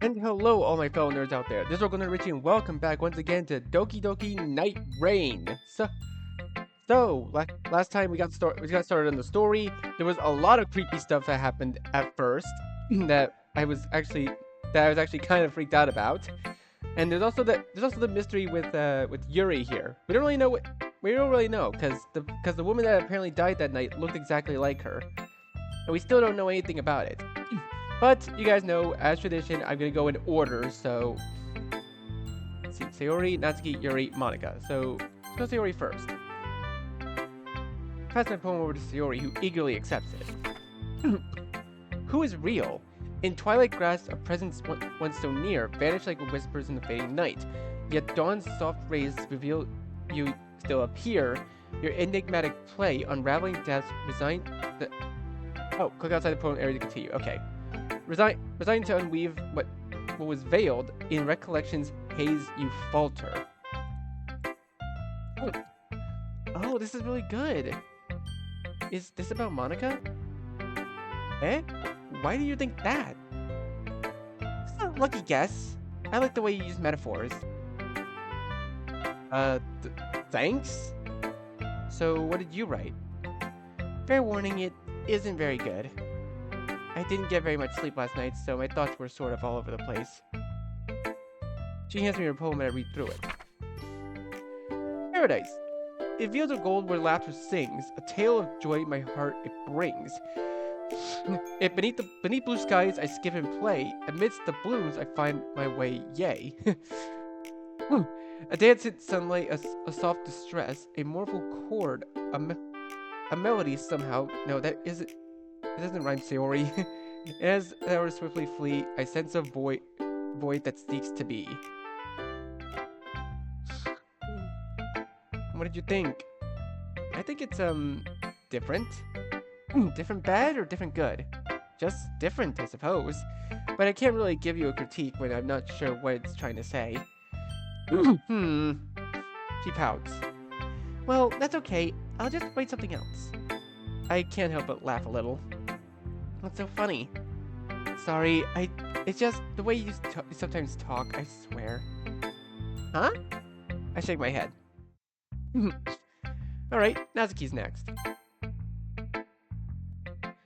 And hello, all my fellow nerds out there. This is Rogan Richie, and welcome back once again to Doki Doki Night Rain. Last time we got started on the story. There was a lot of creepy stuff that happened at first that I was actually kind of freaked out about. And there's also the mystery with Yuri here. We don't really know because the woman that apparently died that night looked exactly like her, and we still don't know anything about it. But you guys know, as tradition, I'm gonna go in order. So, let's see, Sayori, Natsuki, Yuri, Monika. So, let's go Sayori first. Pass my poem over to Sayori, who eagerly accepts it. Who is real? In twilight grass, a presence once so near vanished like whispers in the fading night. Yet dawn's soft rays reveal you still appear. Your enigmatic play, unraveling deaths, click outside the poem area to continue. Okay. Resigned to unweave what was veiled, in recollection's haze you falter. Oh, this is really good. Is this about Monika? Eh? Why do you think that? It's a lucky guess. I like the way you use metaphors. Thanks? So, what did you write? Fair warning, it isn't very good. I didn't get very much sleep last night, so my thoughts were sort of all over the place. She hands me her poem and I read through it. Paradise. It fields of gold where laughter sings, a tale of joy my heart it brings. Beneath blue skies I skip and play, amidst the blooms I find my way, yay. A dance in sunlight, a soft distress, a mournful chord, a melody somehow. No, it doesn't rhyme, Sayori. As the hours swiftly flee, I sense a void that seeks to be. What did you think? I think it's, different. Different bad or different good? Just different, I suppose. But I can't really give you a critique when I'm not sure what it's trying to say. She pouts. Well, that's okay. I'll just write something else. I can't help but laugh a little. What's so funny? Sorry, it's just the way you sometimes talk, I swear. Huh? I shake my head. Alright, Natsuki's next.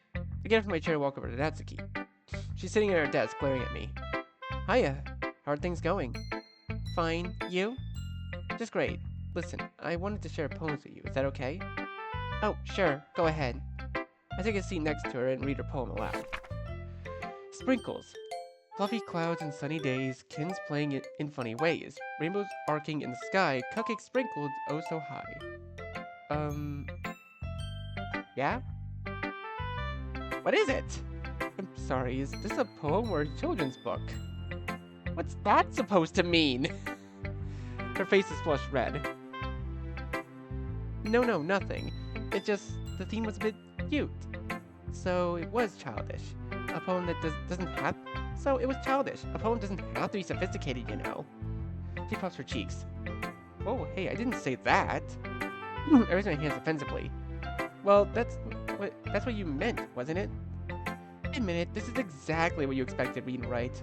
I get up from my chair and walk over to Natsuki. She's sitting at her desk, glaring at me. Hiya, how are things going? Fine, you? Just great. Listen, I wanted to share poems with you, is that okay? Oh, sure, go ahead. I take a seat next to her and read her poem aloud. Sprinkles. Fluffy clouds and sunny days, kins playing in funny ways, rainbows arcing in the sky, cupcakes sprinkled oh so high. Yeah? What is it? I'm sorry, is this a poem or a children's book? What's that supposed to mean? Her face is flushed red. No, nothing. It just, the theme was a bit cute. So it was childish. A poem that doesn't have... So it was childish. A poem doesn't have to be sophisticated, you know. She puffs her cheeks. Oh, hey, I didn't say that. I raise my hands defensively. Well, that's what you meant, wasn't it? Wait a minute, this is exactly what you expected me to write.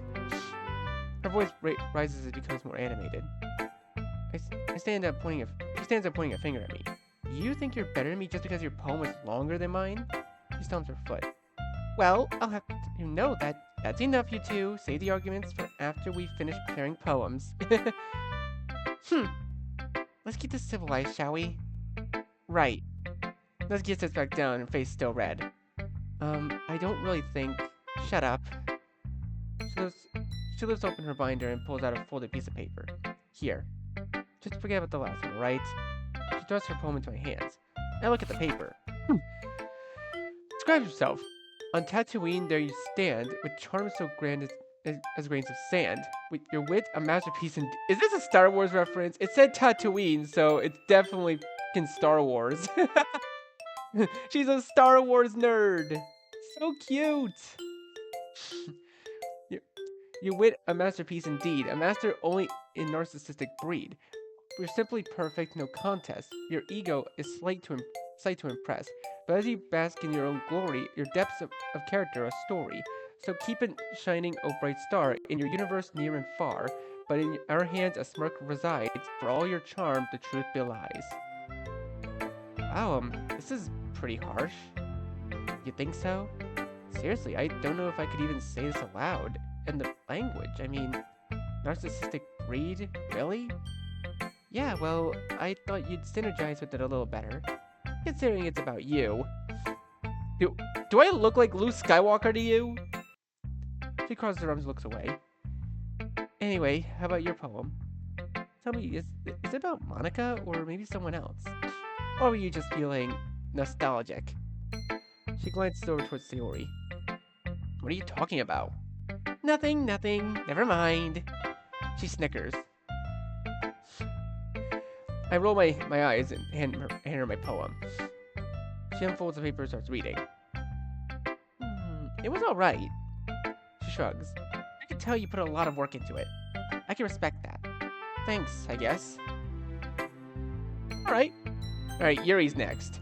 Her voice rises as it becomes more animated. She stands up pointing a finger at me. You think you're better than me just because your poem was longer than mine? She stomps her foot. Well, I'll have to know that's enough, you two. Save the arguments for after we finish preparing poems. Let's keep this civilized, shall we? Right. Let's get this back down, her face still red. I don't really think... Shut up. She lifts open her binder and pulls out a folded piece of paper. Here. Just forget about the last one, right? She thrusts her poem into my hands. I look at the paper. Describe yourself. On Tatooine, there you stand, with charms so grand as grains of sand. With your wit, a masterpiece in... Is this a Star Wars reference? It said Tatooine, so it's definitely in Star Wars. She's a Star Wars nerd. So cute. Your wit, a masterpiece indeed. A master only in narcissistic breed. You're simply perfect, no contest. Your ego is slight to impress. But as you bask in your own glory, your depths of character a story. So keep it shining, O bright star, in your universe near and far. But in our hands a smirk resides. For all your charm, the truth belies. Wow, this is pretty harsh. You think so? Seriously, I don't know if I could even say this aloud. And the language, I mean, narcissistic greed? Really? Yeah, well, I thought you'd synergize with it a little better. Considering it's about you. Do I look like Luke Skywalker to you? She crosses her arms and looks away. Anyway, how about your poem? Tell me, is it about Monika or maybe someone else? Or were you just feeling nostalgic? She glanced over towards Sayori. What are you talking about? Nothing, never mind. She snickers. I roll my eyes and hand her my poem. She unfolds the paper and starts reading. It was alright. She shrugs. I can tell you put a lot of work into it. I can respect that. Thanks, I guess. Alright. Alright, Yuri's next.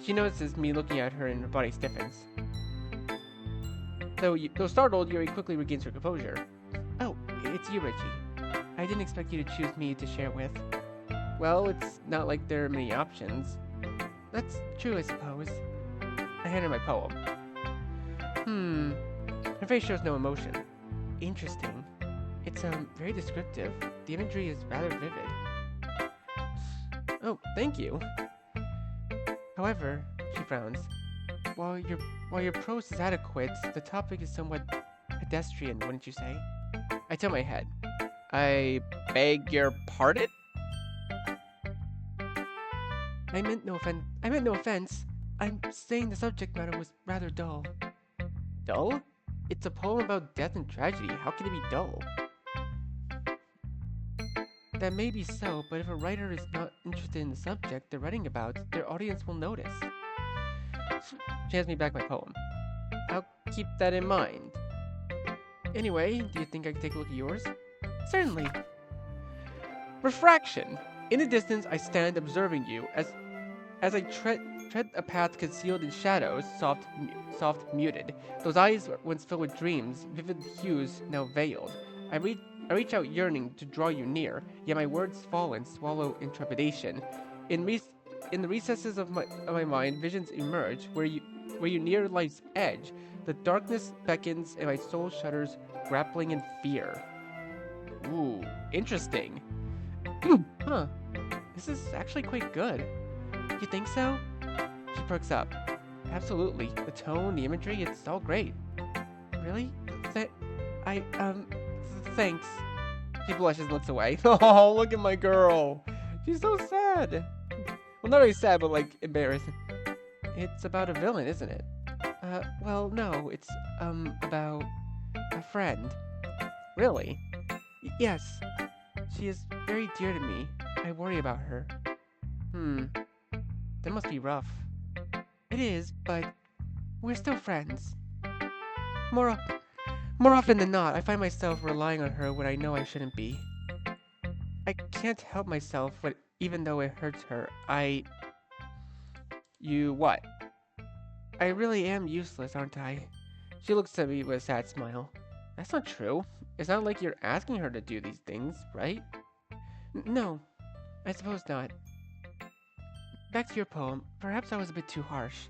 She notices me looking at her and her body stiffens. Though startled, Yuri quickly regains her composure. Oh, it's you, Richie. I didn't expect you to choose me to share with. Well, it's not like there are many options. That's true, I suppose. I hand her my poem. Her face shows no emotion. Interesting. It's, very descriptive. The imagery is rather vivid. Oh, thank you. However, she frowns. While your prose is adequate, the topic is somewhat pedestrian, wouldn't you say? I tilt my head. I beg your pardon? I meant no offense. I'm saying the subject matter was rather dull. Dull? It's a poem about death and tragedy. How can it be dull? That may be so, but if a writer is not interested in the subject they're writing about, their audience will notice. She hands me back my poem. I'll keep that in mind. Anyway, do you think I can take a look at yours? Certainly. Refraction. In the distance, I stand observing you as I tread a path concealed in shadows, soft muted. Those eyes once filled with dreams, vivid hues now veiled. I reach out yearning to draw you near, yet my words fall and swallow in trepidation. In the recesses of my mind, visions emerge where you near life's edge. The darkness beckons and my soul shudders, grappling in fear. Ooh, interesting. Huh. This is actually quite good. You think so? She perks up. Absolutely. The tone, the imagery, it's all great. Really? Thanks. She blushes and looks away. Oh, look at my girl. She's so sad. Well, not really sad, but like embarrassed. It's about a villain, isn't it? Well, no. It's, about a friend. Really? Yes. She is very dear to me. I worry about her. That must be rough. It is, but we're still friends. More often than not, I find myself relying on her when I know I shouldn't be. I can't help myself, but even though it hurts her, You what? I really am useless, aren't I? She looks at me with a sad smile. That's not true. It's not like you're asking her to do these things, right? No, I suppose not. Back to your poem. Perhaps I was a bit too harsh.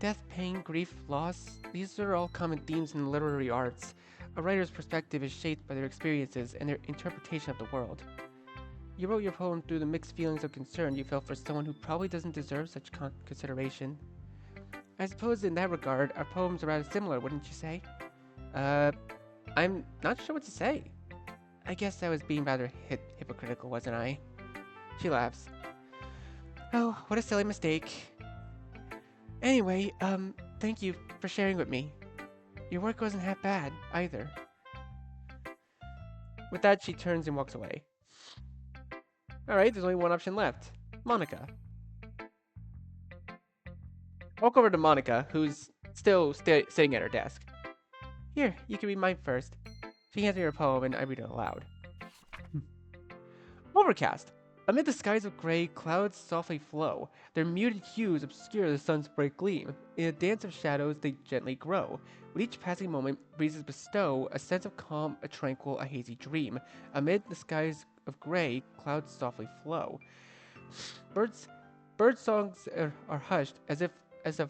Death, pain, grief, loss, these are all common themes in the literary arts. A writer's perspective is shaped by their experiences and their interpretation of the world. You wrote your poem through the mixed feelings of concern you felt for someone who probably doesn't deserve such consideration. I suppose in that regard, our poems are rather similar, wouldn't you say? I'm not sure what to say. I guess I was being rather hypocritical, wasn't I? She laughs. Oh, what a silly mistake. Anyway, thank you for sharing with me. Your work wasn't half bad, either. With that, she turns and walks away. Alright, there's only one option left. Monika. Walk over to Monika, who's still sitting at her desk. Here, you can read mine first. She hands me her poem and I read it aloud. Overcast. Amid the skies of gray, clouds softly flow. Their muted hues obscure the sun's bright gleam. In a dance of shadows, they gently grow. With each passing moment, breezes bestow a sense of calm, a tranquil, a hazy dream. Amid the skies of gray, clouds softly flow. Birds, bird songs are hushed as if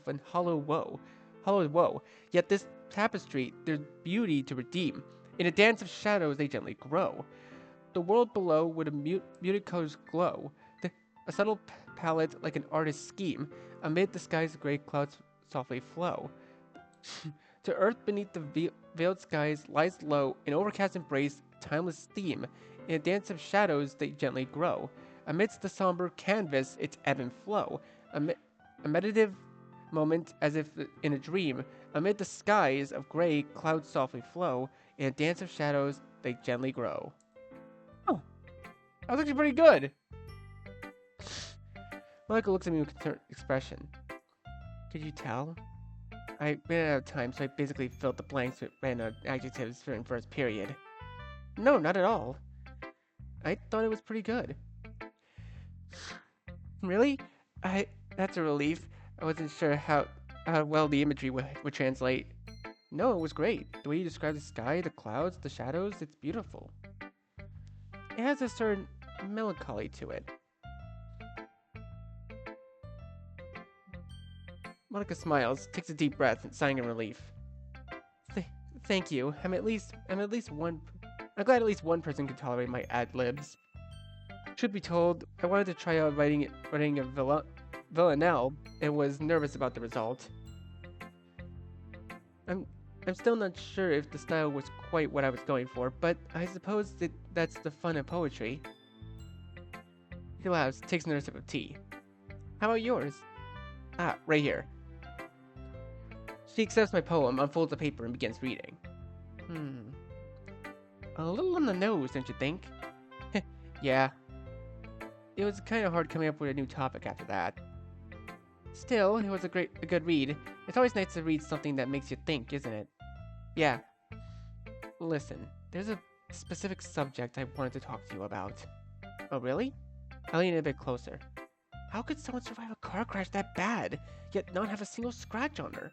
in hollowed woe. Yet this tapestry, there's beauty to redeem. In a dance of shadows, they gently grow. The world below with a muted colors glow, a subtle palette like an artist's scheme. Amid the sky's gray clouds softly flow. To earth beneath the veiled skies lies low, an overcast embrace, timeless theme. In a dance of shadows they gently grow. Amidst the somber canvas its ebb and flow. A meditative moment as if in a dream. Amid the skies of gray clouds softly flow. In a dance of shadows they gently grow. Oh, that was actually pretty good. Monika looks at me with concerned expression. Could you tell? I ran out of time, so I basically filled the blanks with random adjectives during first period. No, not at all. I thought it was pretty good. Really? That's a relief. I wasn't sure how well the imagery would translate. No, it was great. The way you described the sky, the clouds, the shadows, it's beautiful. It has a certain melancholy to it. Monika smiles, takes a deep breath, sighing in relief. Thank you. I'm glad at least one person can tolerate my ad libs. Truth be told, I wanted to try out writing a villanelle and was nervous about the result. I'm still not sure if the style was quite what I was going for, but I suppose that's the fun of poetry. He laughs, takes another sip of tea. How about yours? Ah, right here. She accepts my poem, unfolds the paper, and begins reading. A little on the nose, don't you think? Yeah. It was kind of hard coming up with a new topic after that. Still, it was a good read. It's always nice to read something that makes you think, isn't it? Yeah. Listen, there's a specific subject I wanted to talk to you about. Oh, really? I lean in a bit closer. How could someone survive a car crash that bad, yet not have a single scratch on her?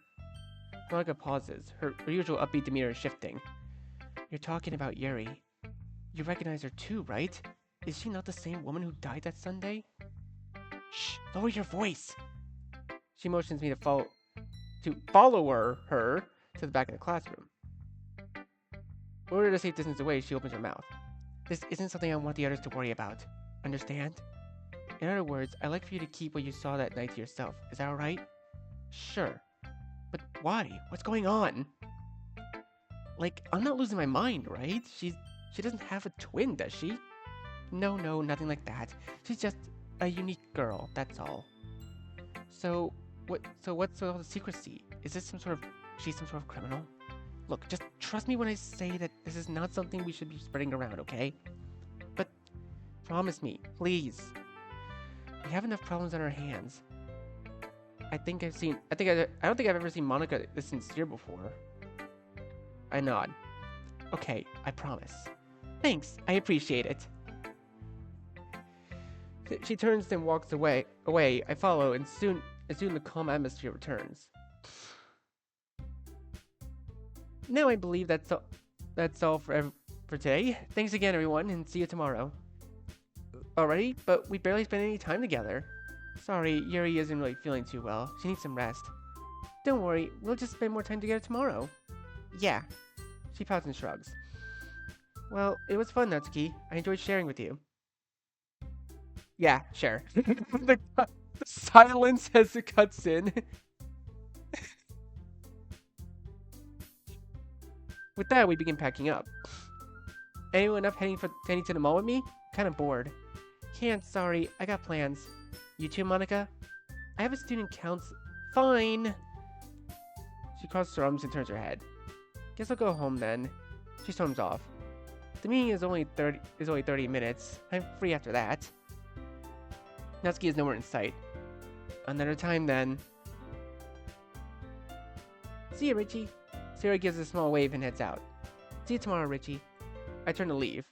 Monika pauses, her usual upbeat demeanor shifting. You're talking about Yuri. You recognize her too, right? Is she not the same woman who died that Sunday? Shh! Lower your voice! She motions me to follow her to the back of the classroom. In order to safe distance away, she opens her mouth. This isn't something I want the others to worry about. Understand? In other words, I'd like for you to keep what you saw that night to yourself. Is that alright? Sure. But why? What's going on? Like, I'm not losing my mind, right? She doesn't have a twin, does she? No, nothing like that. She's just a unique girl, that's all. So what's all the secrecy? Is this she's some sort of criminal? Look, just trust me when I say that this is not something we should be spreading around, okay? But promise me, please. We have enough problems on our hands. I don't think I've ever seen Monika this sincere before. I nod. Okay, I promise. Thanks, I appreciate it. She turns and walks away. I follow, and soon the calm atmosphere returns. Now I believe that's all for today. Thanks again, everyone, and see you tomorrow. Already? But we barely spent any time together. Sorry, Yuri isn't really feeling too well. She needs some rest. Don't worry, we'll just spend more time together tomorrow. Yeah. She pouts and shrugs. Well, it was fun, Natsuki. I enjoyed sharing with you. Yeah, sure. the silence as it cuts in. With that, we begin packing up. Anyone up heading to the mall with me? Kinda bored. Can't, sorry. I got plans. You too, Monika? I have a student council. Fine. She crosses her arms and turns her head. Guess I'll go home then. She storms off. The meeting is only 30 minutes. I'm free after that. Natsuki is nowhere in sight. Another time then. See you, Richie. Sarah gives a small wave and heads out. See you tomorrow, Richie. I turn to leave.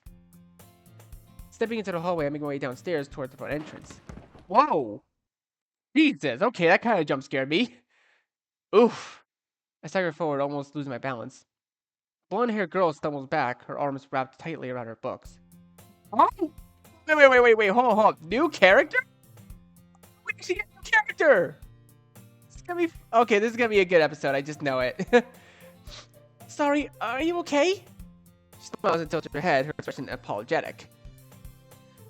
Stepping into the hallway, I make my way downstairs towards the front entrance. Whoa! Jesus, okay, that kind of jump scared me. Oof. I stagger forward, almost losing my balance. Blonde-haired girl stumbles back, her arms wrapped tightly around her books. Oh! Wait, hold on. New character? Wait, she got a new character! It's gonna be... Okay, this is gonna be a good episode, I just know it. Sorry, are you okay? She smiles and tilts her head, her expression apologetic.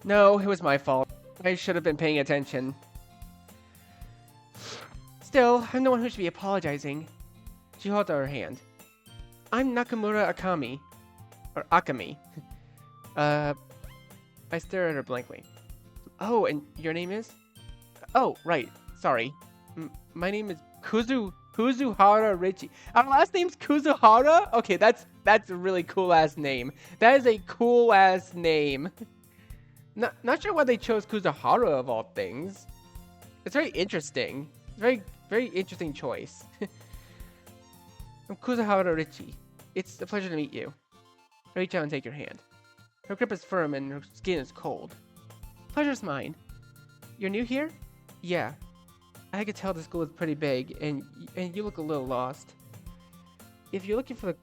No, it was my fault. I should have been paying attention. Still, I'm the one who should be apologizing. She holds out her hand. I'm Nakamura Akami. Or Akami. I stare at her blankly. Oh, and your name is? Oh, right. Sorry. My name is Kuzuhara Richie. Our last name's Kuzuhara? Okay, that's a really cool-ass name. That is a cool-ass name. Not sure why they chose Kuzuhara of all things. It's very interesting. Very interesting choice. I'm Kuzuhara Richie. It's a pleasure to meet you. I reach out and take your hand. Her grip is firm and her skin is cold. Pleasure's mine. You're new here? Yeah. I could tell the school is pretty big, and you look a little lost. If you're looking for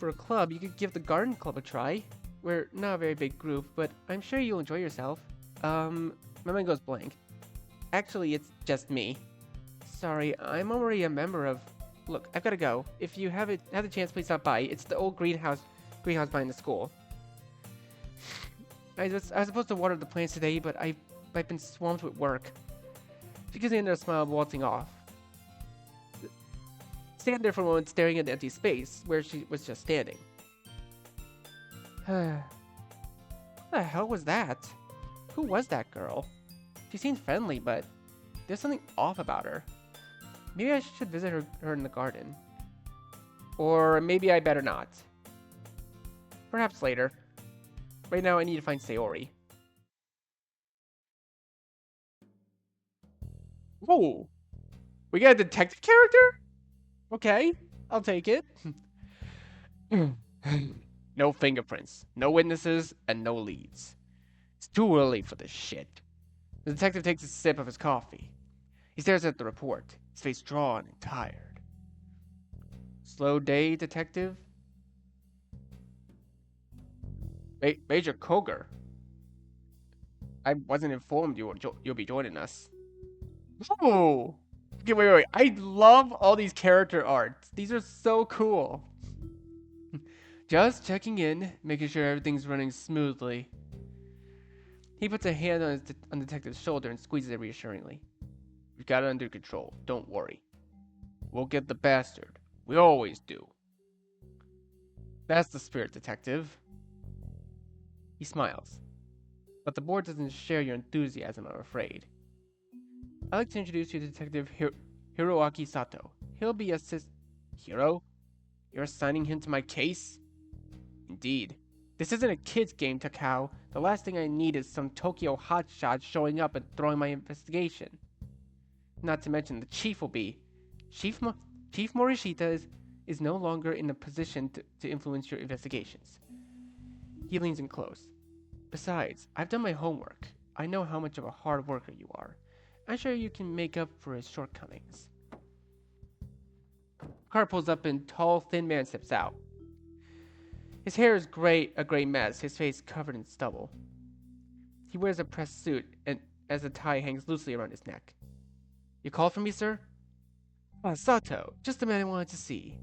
a club, you could give the garden club a try. We're not a very big group, but I'm sure you'll enjoy yourself. My mind goes blank. Actually, it's just me. Sorry, I'm already a member of... Look, I've gotta go. If you have the chance, please stop by. It's the old greenhouse behind the school. I was supposed to water the plants today, but I've been swamped with work. She gives me another smile, waltzing off. Stand there for a moment, staring at the empty space where she was just standing. What the hell was that? Who was that girl? She seemed friendly, but there's something off about her. Maybe I should visit her in the garden. Or maybe I better not. Perhaps later. Right now I need to find Sayori. Whoa! We got a detective character? Okay, I'll take it. No fingerprints, no witnesses, and no leads. It's too early for this shit. The detective takes a sip of his coffee. He stares at the report, his face drawn and tired. Slow day, detective? Major Koger. I wasn't informed you'll be joining us. Oh! Okay, wait. I love all these character arts. These are so cool. Just checking in, making sure everything's running smoothly. He puts a hand on the detective's shoulder and squeezes it reassuringly. We've got it under control. Don't worry. We'll get the bastard. We always do. That's the spirit, detective. He smiles. But the board doesn't share your enthusiasm, I'm afraid. I'd like to introduce you to Detective Hiroaki Sato. He'll be Hiro? You're assigning him to my case? Indeed. This isn't a kid's game, Takao. The last thing I need is some Tokyo hotshot showing up and throwing my investigation. Not to mention the chief will be. Chief Morishita is no longer in a position to influence your investigations. He leans in close. Besides, I've done my homework. I know how much of a hard worker you are. I'm sure you can make up for his shortcomings. Car pulls up and tall, thin man steps out. His hair is a gray mess, his face covered in stubble. He wears a pressed suit, and as the tie hangs loosely around his neck. You called for me, sir? Sato, just the man I wanted to see.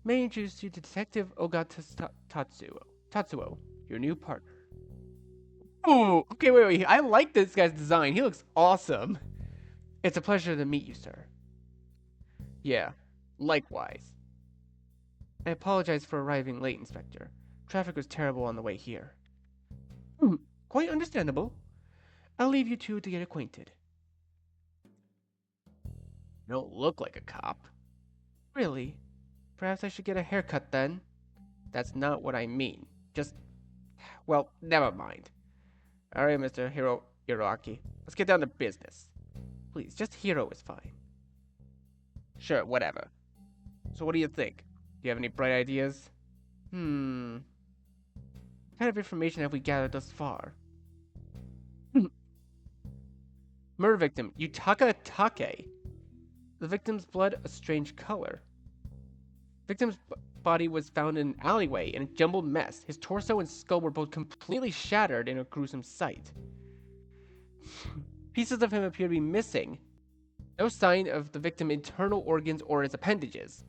May I introduce you to Detective Ogata Tatsuo, your new partner. Oh, okay, wait. I like this guy's design. He looks awesome. It's a pleasure to meet you, sir. Yeah, likewise. I apologize for arriving late, Inspector. Traffic was terrible on the way here. Quite understandable. I'll leave you two to get acquainted. You don't look like a cop. Really? Perhaps I should get a haircut then? That's not what I mean. Well, never mind. Alright, Mr. Hiroaki. Let's get down to business. Please, just Hiro is fine. Sure, whatever. So what do you think? Do you have any bright ideas? What kind of information have we gathered thus far? Murder victim, Yutaka Take. The victim's blood a strange color. Victim's body was found in an alleyway in a jumbled mess. His torso and skull were both completely shattered in a gruesome sight. Pieces of him appear to be missing. No sign of the victim's internal organs or his appendages.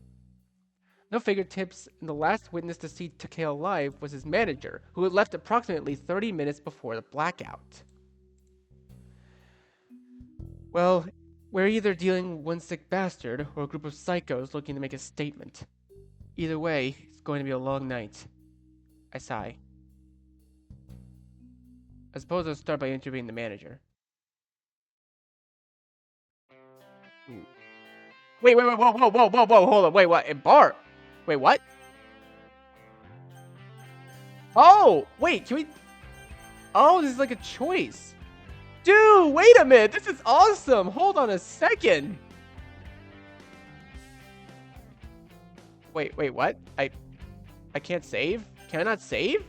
No fingertips, and the last witness to see Take alive was his manager, who had left approximately 30 minutes before the blackout. Well, we're either dealing with one sick bastard or a group of psychos looking to make a statement. Either way, it's going to be a long night. I sigh. I suppose I'll start by interviewing the manager. Ooh. Wait, whoa, hold on, wait, what? A bar? Wait, what? Oh, wait, can we... Oh, this is like a choice. Dude, wait a minute, this is awesome. Hold on a second. Wait, what? I can't save? Can I not save?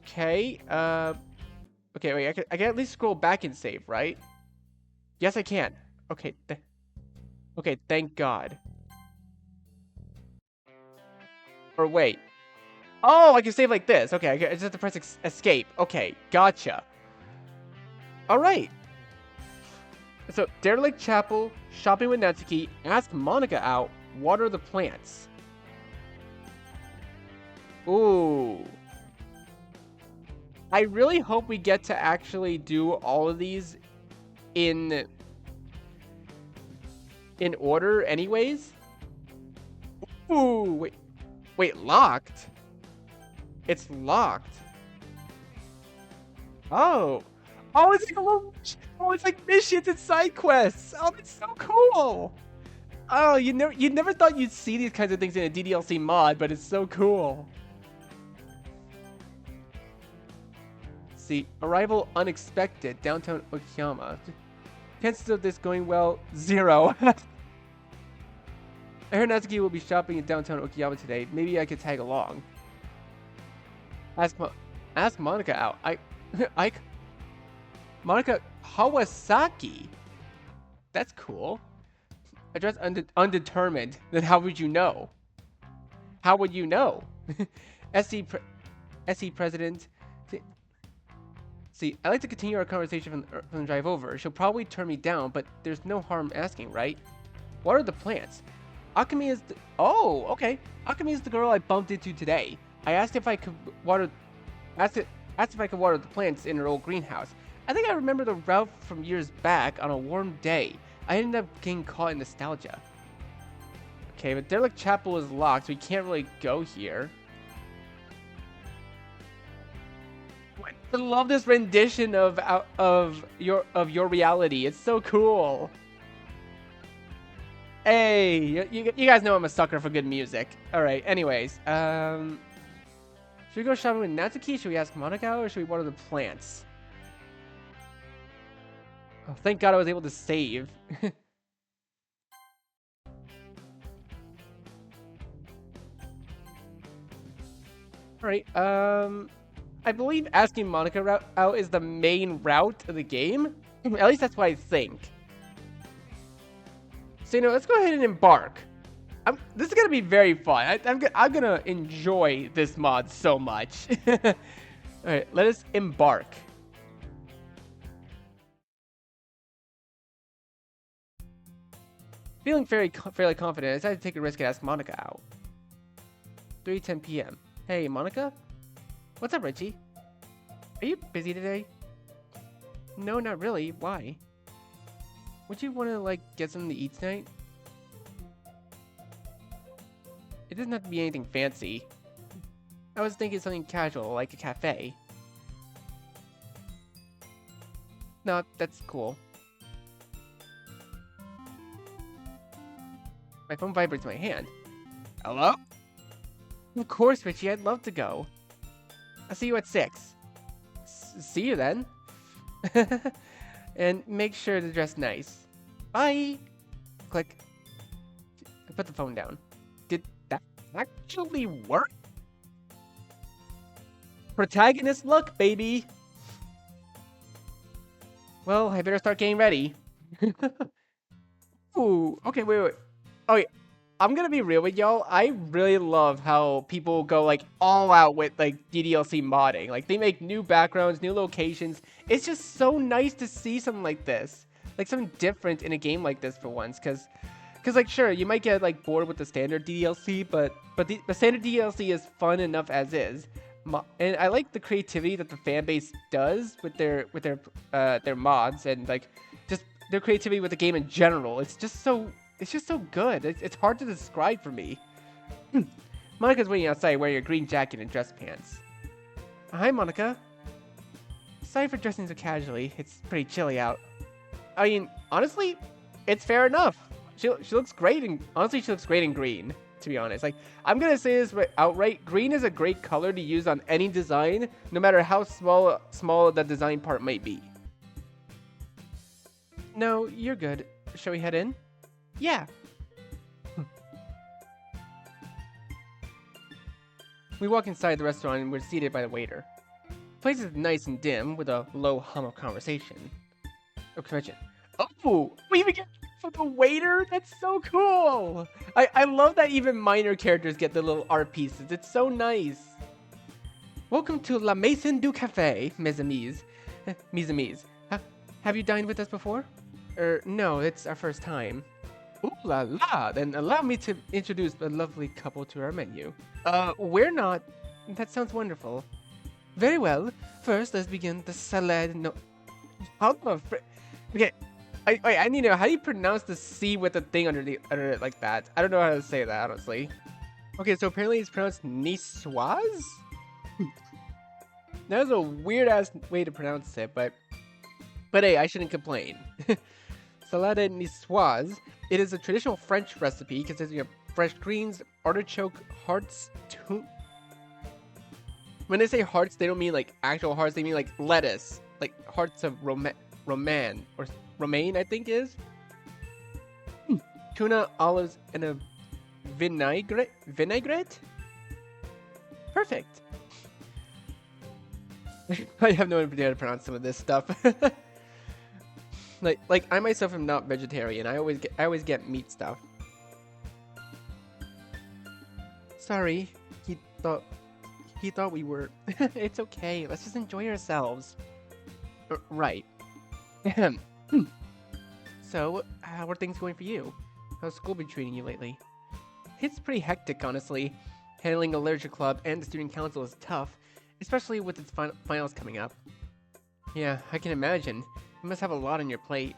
Okay, okay, wait, I can at least scroll back and save, right? Yes, I can. Okay, okay, thank God. Or wait. Oh, I can save like this. Okay, I just have to press escape. Okay, gotcha. Alright. So, Derelict Chapel, shopping with Natsuki, ask Monika out, water the plants. Ooh. I really hope we get to actually do all of these in order anyways. Ooh, wait, locked? It's locked. Oh, it's like a little, it's like missions and side quests. Oh, that's so cool. Oh, you never thought you'd see these kinds of things in a DDLC mod, but it's so cool. See, arrival unexpected, downtown Okayama. Chances of this going well, 0. I heard Natsuki will be shopping in downtown Okayama today. Maybe I could tag along. Ask Monika out. Monika Hawasaki. That's cool. Address undetermined. Then how would you know? How would you know? SE president. See, I like to continue our conversation from the drive over. She'll probably turn me down, but there's no harm asking, right? What are the plants? Akemi is the... Oh, okay. Akemi is the girl I bumped into today. I asked if I could water... Asked if I could water the plants in her old greenhouse. I think I remember the route from years back on a warm day. I ended up getting caught in nostalgia. Okay, but Derelict Chapel is locked, so we can't really go here. I love this rendition of your reality. It's so cool. Hey, you guys know I'm a sucker for good music. All right. Anyways, should we go shopping with Natsuki? Should we ask Monika, or should we water the plants? Oh, thank God I was able to save. All right. I believe asking Monika out is the main route of the game. At least that's what I think. So, let's go ahead and embark. This is going to be very fun. I'm going to enjoy this mod so much. Alright, let us embark. Feeling fairly confident, I decided to take a risk and ask Monika out. 3:10 p.m. Hey, Monika? What's up, Richie? Are you busy today? No, not really. Why? Would you want to, get something to eat tonight? It doesn't have to be anything fancy. I was thinking something casual, like a cafe. No, that's cool. My phone vibrates in my hand. Hello? Of course, Richie, I'd love to go. I'll see you at 6. See you then. And make sure to dress nice. Bye! Click. I put the phone down. Did that actually work? Protagonist luck, baby. Well, I better start getting ready. Ooh, okay, wait. Okay, I'm gonna be real with y'all. I really love how people go like all out with like DDLC modding. Like they make new backgrounds, new locations. It's just so nice to see something like this, like something different in a game like this for once. Cause like sure, you might get like bored with the standard DDLC, but the standard DDLC is fun enough as is. And I like the creativity that the fan base does with their mods and like just their creativity with the game in general. It's just so good. It's hard to describe for me. Monica's waiting outside wearing a green jacket and dress pants. Hi, Monica. Sorry for dressing so casually. It's pretty chilly out. I mean, honestly, it's fair enough. She looks great, and honestly, she looks great in green. To be honest, like I'm gonna say this outright, green is a great color to use on any design, no matter how small the design part might be. No, you're good. Shall we head in? Yeah. We walk inside the restaurant and we're seated by the waiter. The place is nice and dim with a low hum of conversation. Oh, convention. Oh, we even get from the waiter? That's so cool! I love that even minor characters get the little art pieces. It's so nice. Welcome to La Maison du Café, mes amis. Mes amis. Have you dined with us before? No, it's our first time. Ooh la la! Then allow me to introduce the lovely couple to our menu. We're not. That sounds wonderful. Very well. First, let's begin the salad. No. How the okay. I need to know, how do you pronounce the C with the thing under it like that? I don't know how to say that, honestly. Okay, so apparently it's pronounced niçoise? That was a weird-ass way to pronounce it, but hey, I shouldn't complain. Salade niçoise. It is a traditional French recipe consisting of fresh greens, artichoke, hearts, when they say hearts, they don't mean like actual hearts, they mean like lettuce. Like hearts of romaine, I think is. Tuna, olives, and a vinaigrette? Perfect. I have no idea how to pronounce some of this stuff. like I myself am not vegetarian. I always get meat stuff. Sorry, he thought we were. It's okay. Let's just enjoy ourselves. Right. So, how are things going for you? How's school been treating you lately? It's pretty hectic, honestly. Handling a literature club and the student council is tough, especially with its finals coming up. Yeah, I can imagine. You must have a lot on your plate.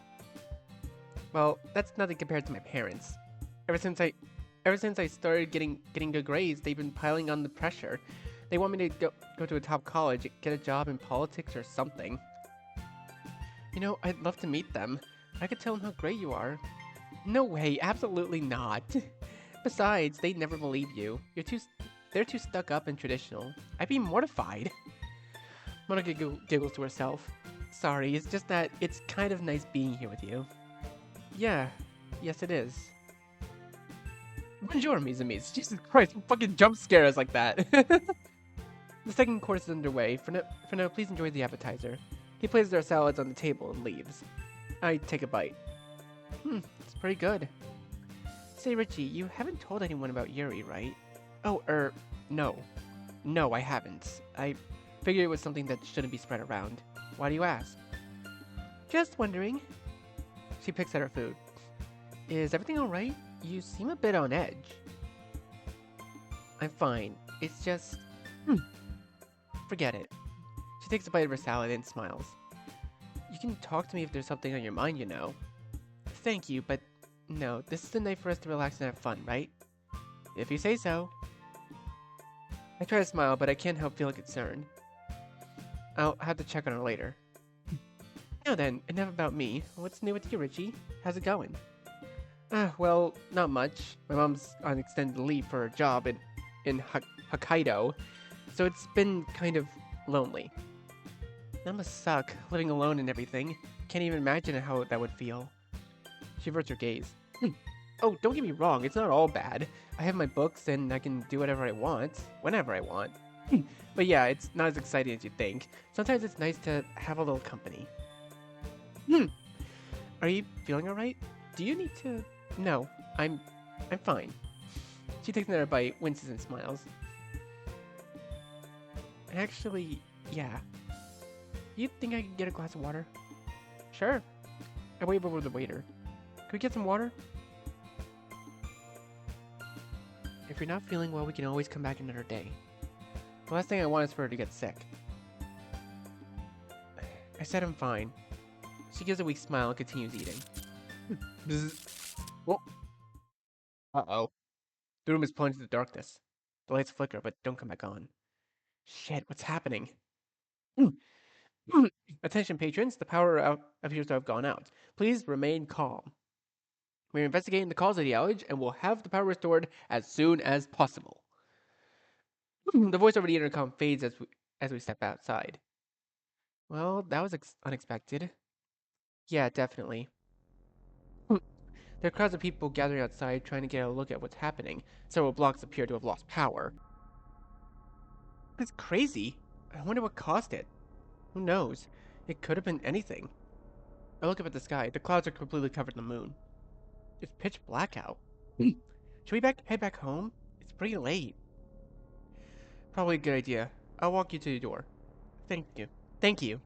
Well, that's nothing compared to my parents. Ever since I started getting good grades, they've been piling on the pressure. They want me to go to a top college, get a job in politics or something. You know, I'd love to meet them. I could tell them how great you are. No way, absolutely not. Besides, they'd never believe you. They're too stuck up and traditional. I'd be mortified. Monika giggles to herself. Sorry, it's just that it's kind of nice being here with you. Yeah, yes it is. Bonjour, mes amis. Jesus Christ, fucking jump scare us like that. The second course is underway. For now, please enjoy the appetizer. He places our salads on the table and leaves. I take a bite. It's pretty good. Say, Richie, you haven't told anyone about Yuri, right? Oh, no. No, I haven't. I figured it was something that shouldn't be spread around. Why do you ask? Just wondering. She picks at her food. Is everything alright? You seem a bit on edge. I'm fine. It's just... Forget it. She takes a bite of her salad and smiles. You can talk to me if there's something on your mind, you know. Thank you, but no, this is the night for us to relax and have fun, right? If you say so. I try to smile, but I can't help feeling concerned. I'll have to check on her later. Now then, enough about me. What's new with you, Richie? How's it going? Well, not much. My mom's on extended leave for a job in Hokkaido, so it's been kind of lonely. That must suck, living alone and everything. Can't even imagine how that would feel. She averts her gaze. Oh, don't get me wrong, it's not all bad. I have my books and I can do whatever I want, whenever I want. But yeah, it's not as exciting as you think. Sometimes it's nice to have a little company. Hmm. Are you feeling alright? Do you need to? No, I'm, I'm fine. She takes another bite, winces and smiles. Actually, yeah. You think I could get a glass of water? Sure. I wave over the waiter. Could we get some water? If you're not feeling well, we can always come back another day. The last thing I want is for her to get sick. I said I'm fine. She gives a weak smile and continues eating. Bzz. Oh, uh-oh. The room is plunged into darkness. The lights flicker, but don't come back on. Shit, what's happening? Attention patrons, the power appears to have gone out. Please remain calm. We're investigating the cause of the outage and will have the power restored as soon as possible. The voice over the intercom fades as we step outside. Well, that was unexpected. Yeah, definitely. There are crowds of people gathering outside trying to get a look at what's happening. Several blocks appear to have lost power. It's crazy. I wonder what caused it. Who knows? It could have been anything. I look up at the sky. The clouds are completely covered in the moon. It's pitch black out. Should we head back home? It's pretty late. Probably a good idea. I'll walk you to the door. Thank you. Thank you.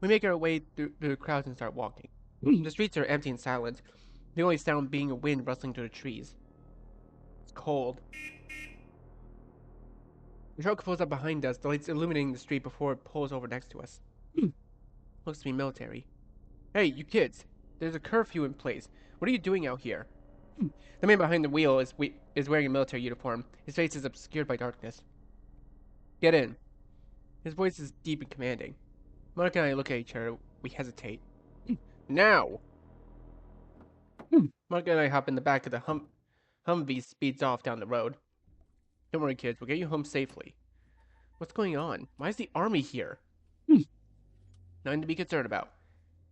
We make our way through the crowds and start walking. The streets are empty and silent, the only sound being a wind rustling through the trees. It's cold. The truck pulls up behind us, the lights illuminating the street before it pulls over next to us. Looks to be military. Hey, you kids! There's a curfew in place. What are you doing out here? The man behind the wheel is wearing a military uniform. His face is obscured by darkness. Get in. His voice is deep and commanding. Monica and I look at each other. We hesitate. Now! Monica and I hop in the back of the Humvee speeds off down the road. Don't worry, kids. We'll get you home safely. What's going on? Why is the army here? Nothing to be concerned about.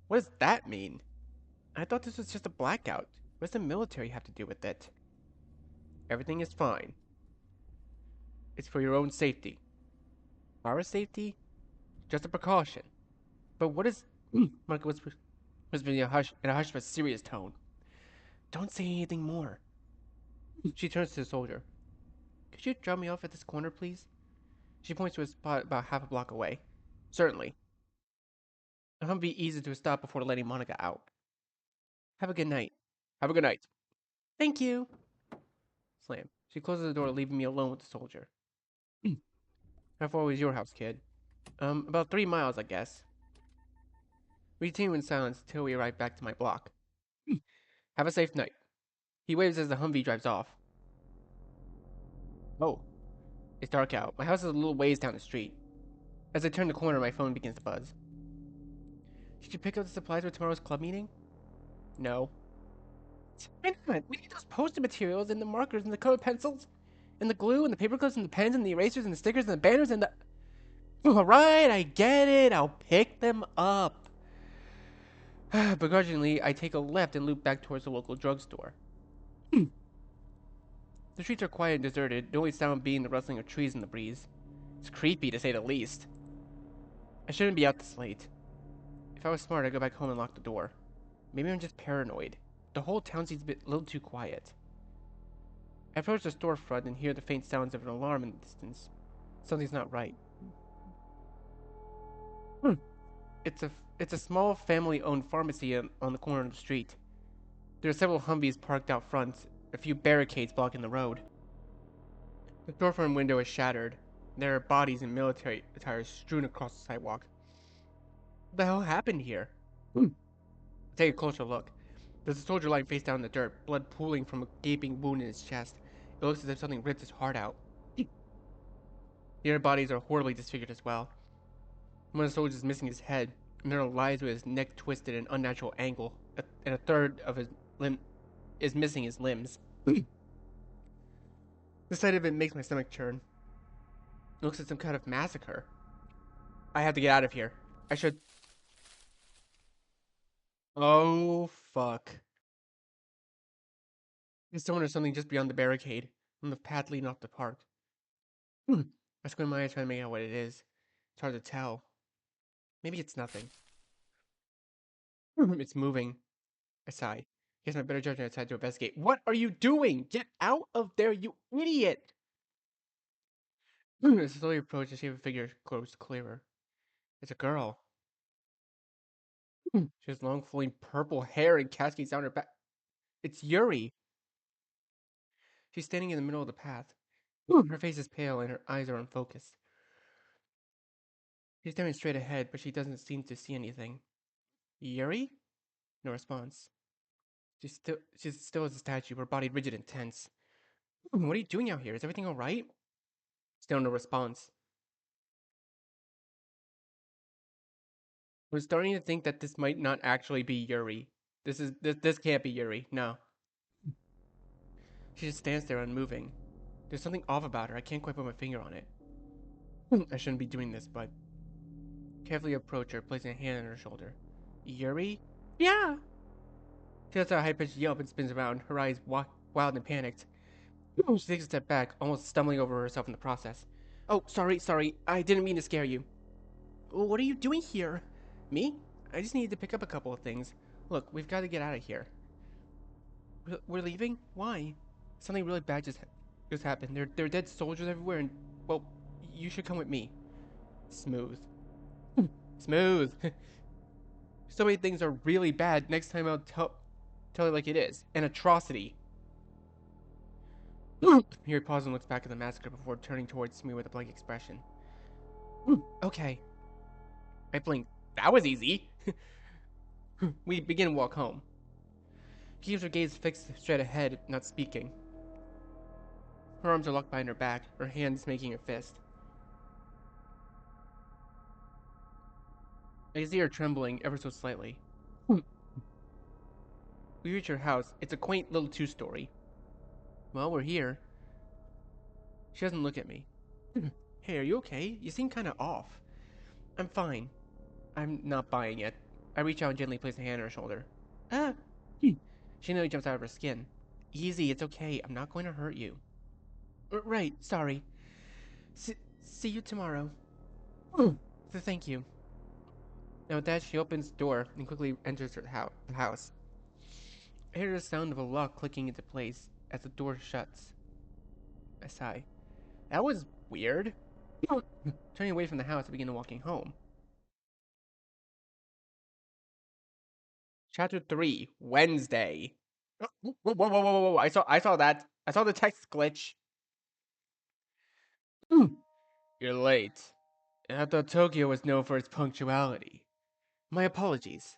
What does that mean? I thought this was just a blackout. What does the military have to do with it? Everything is fine. It's for your own safety. Our safety? Just a precaution. But what is... Monica whispers in a hush but serious tone. Don't say anything more. She turns to the soldier. Could you drop me off at this corner, please? She points to a spot about half a block away. Certainly. The Humvee eases to a stop before letting Monica out. Have a good night. Have a good night. Thank you. Slam. She closes the door, leaving me alone with the soldier. How far was your house, kid? About 3 miles, I guess. We continue in silence until we arrive back to my block. Have a safe night. He waves as the Humvee drives off. Oh, it's dark out. My house is a little ways down the street. As I turn the corner, my phone begins to buzz. Should you pick up the supplies for tomorrow's club meeting? No. Why not? We need those poster materials and the markers and the colored pencils and the glue and the paper clips and the pens and the erasers and the stickers and the banners and the... Alright, I get it. I'll pick them up. Begrudgingly, I take a left and loop back towards the local drugstore. The streets are quiet and deserted, the only sound being the rustling of trees in the breeze. It's creepy, to say the least. I shouldn't be out this late. If I was smart, I'd go back home and lock the door. Maybe I'm just paranoid. The whole town seems a little too quiet. I approach the storefront and hear the faint sounds of an alarm in the distance. Something's not right. Hmm. It's a small family-owned pharmacy on the corner of the street. There are several Humvees parked out front, a few barricades blocking the road. The storefront window is shattered. There are bodies in military attire strewn across the sidewalk. What the hell happened here? I take a closer look. There's a soldier lying face down in the dirt, blood pooling from a gaping wound in his chest. It looks as if something ripped his heart out. The other bodies are horribly disfigured as well. One of the soldiers is missing his head, another lies with his neck twisted at an unnatural angle, and a third of his limb is missing his limbs. The sight of it makes my stomach churn. It looks like some kind of massacre. I have to get out of here. I should... Oh, fuck. There's someone or something just beyond the barricade, on the path leading off the park. I squint my eyes trying to make out what it is. It's hard to tell. Maybe it's nothing. It's moving. I sigh. Guess my better judgment I decided to investigate. What are you doing? Get out of there, you idiot! As I slowly approach, I see a figure grows clearer. It's a girl. She has long, flowing purple hair and cascades down her back. It's Yuri. She's standing in the middle of the path. Her face is pale and her eyes are unfocused. She's staring straight ahead, but she doesn't seem to see anything. Yuri? No response. She's still as a statue, her body rigid and tense. What are you doing out here? Is everything alright? Still no response. I'm starting to think that this might not actually be Yuri. This can't be Yuri. No. She just stands there unmoving. There's something off about her. I can't quite put my finger on it. I shouldn't be doing this, but carefully approach her, placing a hand on her shoulder. Yuri? Yeah. She lets out a high-pitched yelp and spins around, her eyes wild and panicked. She takes a step back, almost stumbling over herself in the process. Oh, sorry. I didn't mean to scare you. What are you doing here? Me? I just needed to pick up a couple of things. Look, we've got to get out of here. We're leaving? Why? Something really bad just happened. There are dead soldiers everywhere, and well, you should come with me. Smooth. Smooth. So many things are really bad. Next time I'll tell it like it is. An atrocity. He pauses and looks back at the massacre before turning towards me with a blank expression. Okay. I blink. That was easy. We begin to walk home. She keeps her gaze fixed straight ahead, not speaking. Her arms are locked behind her back, her hands making a fist. I see her trembling ever so slightly. We reach her house. It's a quaint little two-story. Well, we're here. She doesn't look at me. Hey, are you okay? You seem kind of off. I'm fine. I'm not buying it. I reach out and gently place a hand on her shoulder. Ah! She nearly jumps out of her skin. Easy, it's okay. I'm not going to hurt you. Right, sorry. See you tomorrow. Thank you. Now with that, she opens the door and quickly enters the house. I hear the sound of a lock clicking into place as the door shuts. I sigh. That was weird. Turning away from the house, I begin walking home. Chapter 3, Wednesday. Whoa. I saw that. I saw the text glitch. You're late. I thought Tokyo was known for its punctuality. My apologies.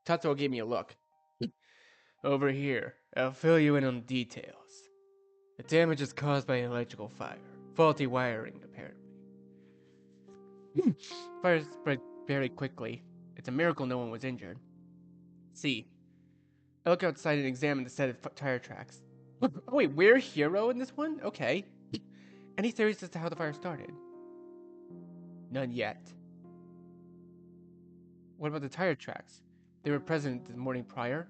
Tatsuo gave me a look. Over here, I'll fill you in on the details. The damage is caused by an electrical fire. Faulty wiring, apparently. Fire spread very quickly. It's a miracle no one was injured. See. I look outside and examine the set of tire tracks. Oh wait, we're hero in this one? Okay. Any theories as to how the fire started? None yet. What about the tire tracks? They were present the morning prior?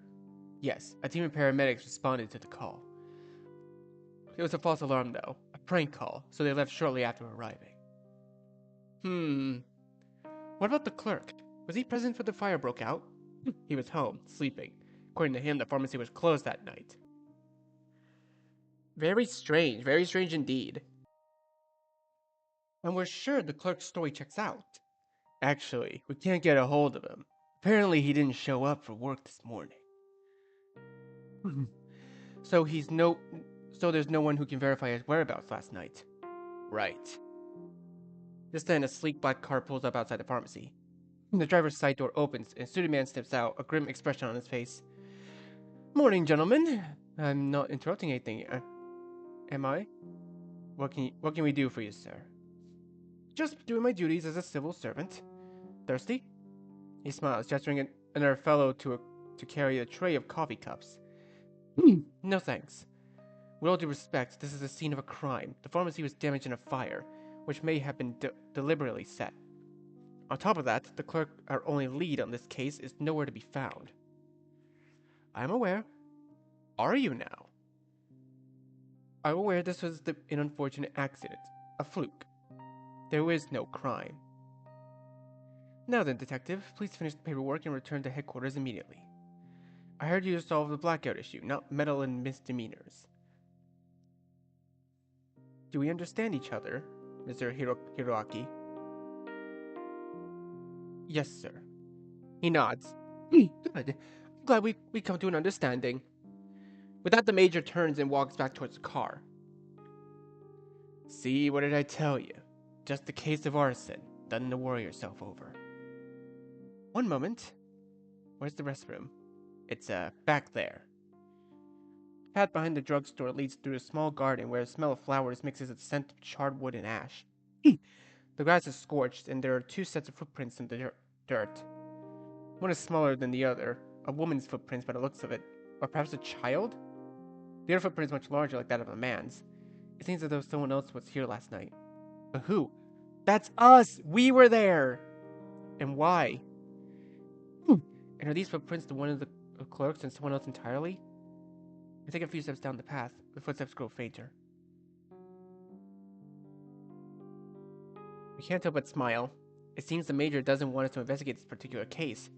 Yes, a team of paramedics responded to the call. It was a false alarm though, a prank call, so they left shortly after arriving. What about the clerk? Was he present when the fire broke out? He was home, sleeping. According to him, the pharmacy was closed that night. Very strange indeed. And we're sure the clerk's story checks out. Actually, we can't get a hold of him. Apparently he didn't show up for work this morning. So there's no one who can verify his whereabouts last night. Right. Just then, a sleek black car pulls up outside the pharmacy. The driver's side door opens, and a suited man steps out, a grim expression on his face. Morning, gentlemen. I'm not interrupting anything, am I? What can we do for you, sir? Just doing my duties as a civil servant. Thirsty? He smiles, gesturing another fellow to carry a tray of coffee cups. No thanks. With all due respect, this is the scene of a crime. The pharmacy was damaged in a fire, which may have been deliberately set. On top of that, the clerk, our only lead on this case, is nowhere to be found. I'm aware. Are you now? I'm aware this was an unfortunate accident. A fluke. There is no crime. Now then, detective, please finish the paperwork and return to headquarters immediately. I heard you solved the blackout issue, not meddle in misdemeanors. Do we understand each other, Mr. Hiroaki? Yes, sir. He nods. Good. I'm glad we come to an understanding. With that, the major turns and walks back towards the car. See, what did I tell you? Just a case of arson. Nothing to worry yourself over. One moment. Where's the restroom? It's, back there. The path behind the drugstore leads through a small garden where the smell of flowers mixes with the scent of charred wood and ash. The grass is scorched, and there are two sets of footprints in the dirt. One is smaller than the other, a woman's footprints by the looks of it, or perhaps a child? The other footprint is much larger, like that of a man's. It seems as though someone else was here last night. But who? That's us! We were there! And why? And are these footprints the one of the clerks and someone else entirely? I take a few steps down the path. The footsteps grow fainter. I can't help but smile. It seems the major doesn't want us to investigate this particular case.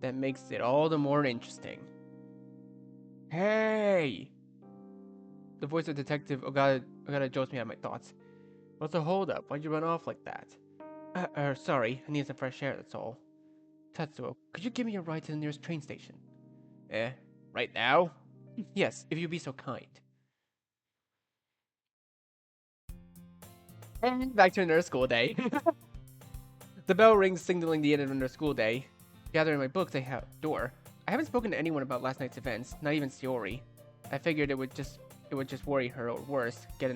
That makes it all the more interesting. Hey! The voice of Detective Ogata jolts me out of my thoughts. What's the holdup? Why'd you run off like that? Sorry. I need some fresh air, that's all. Tatsuo, could you give me a ride to the nearest train station? Right now? Yes, if you'd be so kind. And back to another school day. The bell rings, signaling the end of another school day. Gathering my books, I have door. I haven't spoken to anyone about last night's events, not even Shiori. I figured it would just worry her, or worse, get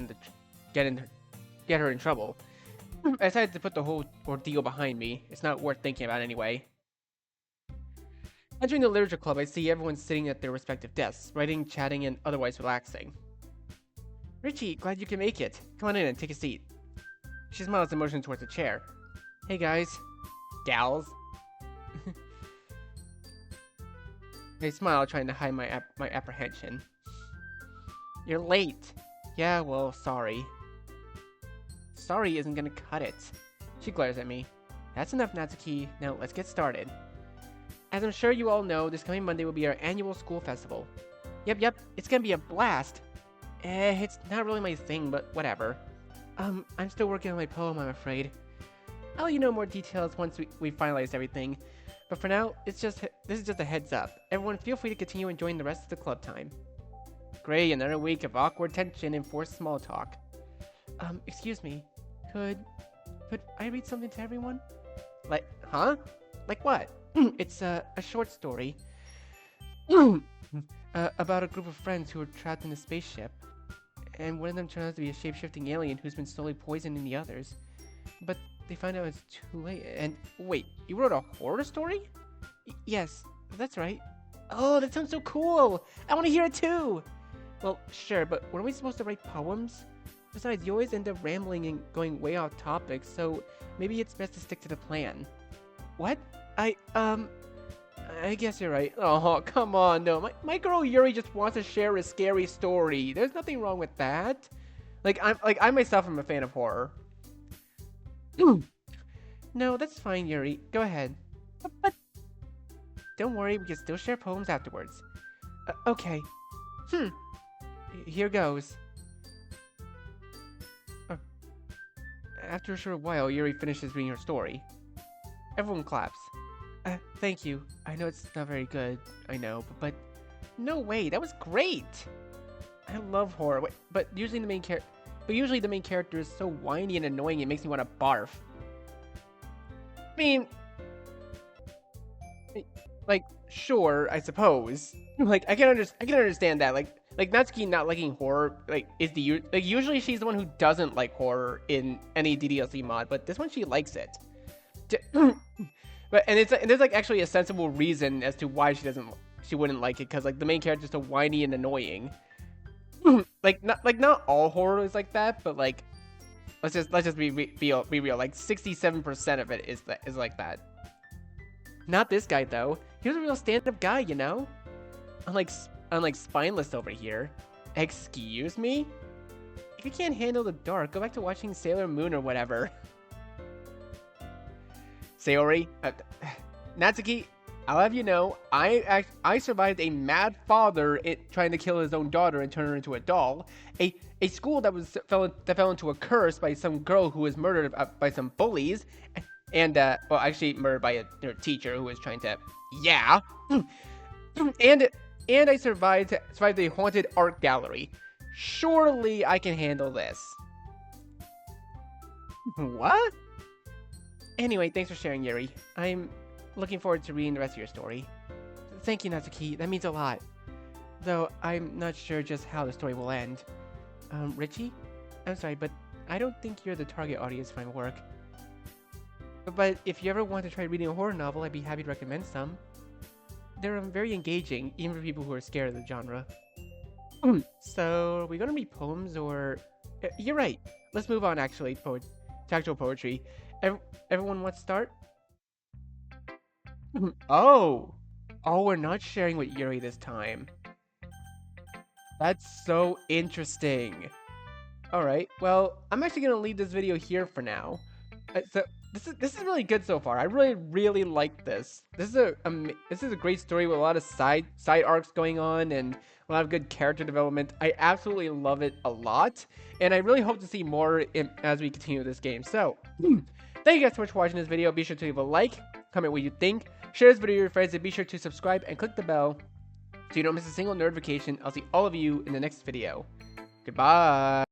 her in trouble. I decided to put the whole ordeal behind me. It's not worth thinking about anyway. Entering the literature club, I see everyone sitting at their respective desks, writing, chatting, and otherwise relaxing. Richie, glad you can make it. Come on in and take a seat. She smiles and motions towards a chair. Hey guys. Gals. I smile, trying to hide my apprehension. You're late. Yeah, well, sorry. Sorry isn't gonna cut it. She glares at me. That's enough, Natsuki. Now let's get started. As I'm sure you all know, this coming Monday will be our annual school festival. Yep, it's gonna be a blast. It's not really my thing, but whatever. I'm still working on my poem, I'm afraid. I'll let you know more details once we finalize everything. But for now, this is just a heads up. Everyone feel free to continue enjoying the rest of the club time. Great, another week of awkward tension and forced small talk. Excuse me. Could I read something to everyone? Like, huh? Like what? It's a short story. About a group of friends who were trapped in a spaceship. And one of them turned out to be a shape-shifting alien who's been slowly poisoning the others. But they find out it's too late. And wait, you wrote a horror story? Yes, that's right. Oh, that sounds so cool! I want to hear it too! Well, sure, but weren't we supposed to write poems? Besides, you always end up rambling and going way off topic, so maybe it's best to stick to the plan. What? I guess you're right. Oh, come on, no. My girl Yuri just wants to share a scary story. There's nothing wrong with that. I myself am a fan of horror. No, that's fine, Yuri. Go ahead. But don't worry, we can still share poems afterwards. Okay. Here goes. After a short while, Yuri finishes reading her story. Everyone claps. Thank you. I know it's not very good, I know, but no way, that was great! I love horror, but usually the main character is so whiny and annoying it makes me want to barf. I mean, like, sure, I suppose. Like, I can understand that. Like Natsuki not liking horror, usually she's the one who doesn't like horror in any DDLC mod, but this one she likes it. And there's like actually a sensible reason as to why she wouldn't like it, because like the main character is so whiny and annoying. not all horror is like that, but like let's just be real. Like 67% of it is like that. Not this guy though. He was a real stand-up guy, you know. Unlike Spineless over here. Excuse me? If you can't handle the dark, go back to watching Sailor Moon or whatever. Sayori, Natsuki, I'll have you know, I survived a mad father trying to kill his own daughter and turn her into a doll. A school that fell into a curse by some girl who was murdered by some bullies, and well, actually murdered by a teacher who was trying to, yeah, and I survived the haunted art gallery. Surely I can handle this. What? Anyway, thanks for sharing, Yuri. I'm looking forward to reading the rest of your story. Thank you, Natsuki. That means a lot. Though I'm not sure just how the story will end. Richie? I'm sorry, but I don't think you're the target audience for my work. But if you ever want to try reading a horror novel, I'd be happy to recommend some. They're very engaging, even for people who are scared of the genre. So, are we gonna read poems or... You're right. Let's move on, actually, to actual poetry. Everyone want to start? Oh! Oh, we're not sharing with Yuri this time. That's so interesting. Alright, well, I'm actually gonna leave this video here for now. So, this is really good so far. I really like this. This is a great story with a lot of side arcs going on and a lot of good character development. I absolutely love it a lot, and I really hope to see more as we continue this game. So, thank you guys so much for watching this video. Be sure to leave a like, comment what you think, share this video with your friends, and be sure to subscribe and click the bell so you don't miss a single notification. I'll see all of you in the next video. Goodbye.